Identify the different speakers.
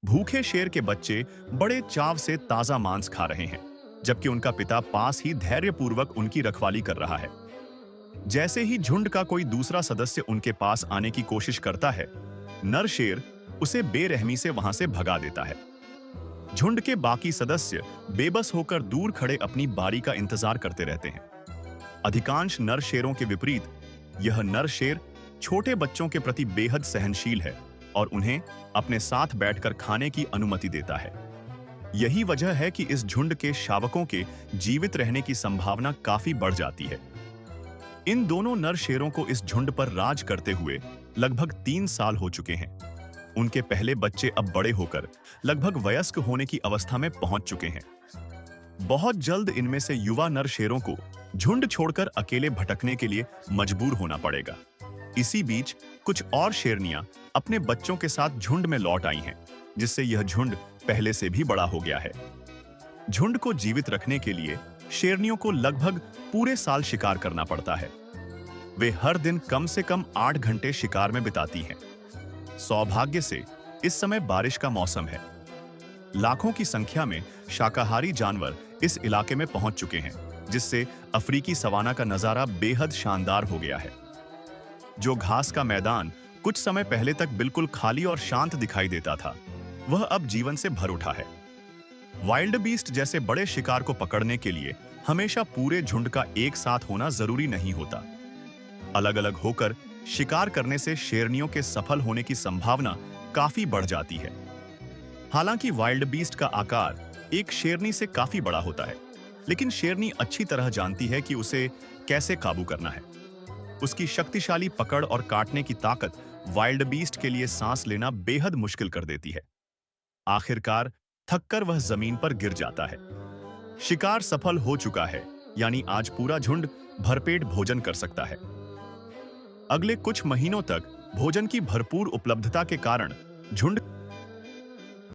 Speaker 1: भूखे शेर के बच्चे बड़े चाव से ताजा मांस खा रहे हैं, जबकि उनका पिता पास ही धैर्यपूर्वक उनकी रखवाली कर रहा है। जैसे ही झुंड का कोई दूसरा सदस्य उनके पास आने की कोशिश करता है, नर शेर उसे बेरहमी से वहां से भगा देता है। झुंड के बाकी सदस्य बेबस होकर दूर खड़े अपनी बारी का इंतजार करते रहते हैं। अधिकांश नर शेरों के विपरीत, यह नर शेर छोटे बच्चों के प्रति बेहद सहनशील है और उन्हें अपने साथ बैठकर खाने की अनुमति देता है। यही वजह है कि इस झुंड के शावकों के जीवित रहने की संभावना काफी बढ़ जाती है। इन दोनों नर शेरों को इस झुंड पर राज करते हुए लगभग 3 साल हो चुके हैं। उनके पहले बच्चे अब बड़े होकर लगभग वयस्क होने की अवस्था में पहुंच चुके हैं। बहुत जल्द इनमें से युवा नर शेरों को झुंड छोड़कर अकेले भटकने के लिए मजबूर होना पड़ेगा। इसी बीच कुछ और शेरनियां अपने बच्चों के साथ झुंड में लौट आई हैं, जिससे यह झुंड पहले से भी बड़ा हो गया है। झुंड को जीवित रखने के लिए शेरनियों को लगभग पूरे साल शिकार करना पड़ता है। वे हर दिन कम से कम 8 घंटे शिकार में बिताती हैं। सौभाग्य से इस समय बारिश का मौसम है। लाखों की संख्या में शाकाहारी जानवर इस इलाके में पहुंच चुके हैं, जिससे अफ्रीकी सवाना का नजारा बेहद शानदार हो गया है। जो घास का मैदान कुछ समय पहले तक बिल्कुल खाली और शांत दिखाई देता था, वह अब जीवन से भर उठा है। वाइल्ड बीस्ट जैसे बड़े शिकार को पकड़ने के लिए हमेशा पूरे झुंड का एक साथ होना जरूरी नहीं होता। अलग-अलग होकर शिकार करने से शेरनियों के सफल होने की संभावना काफी बढ़ जाती है। हालांकि वाइल्ड बीस्ट का आकार एक शेरनी से काफी बड़ा होता है, लेकिन शेरनी अच्छी तरह जानती है कि उसे कैसे काबू करना है। उसकी शक्तिशाली पकड़ और काटने की ताकत वाइल्ड बीस्ट के लिए सांस लेना बेहद मुश्किल कर देती है। आखिरकार थककर वह जमीन पर गिर जाता है। शिकार सफल हो चुका है, यानी आज पूरा झुंड भरपेट भोजन कर सकता है। अगले कुछ महीनों तक भोजन की भरपूर उपलब्धता के कारण झुंड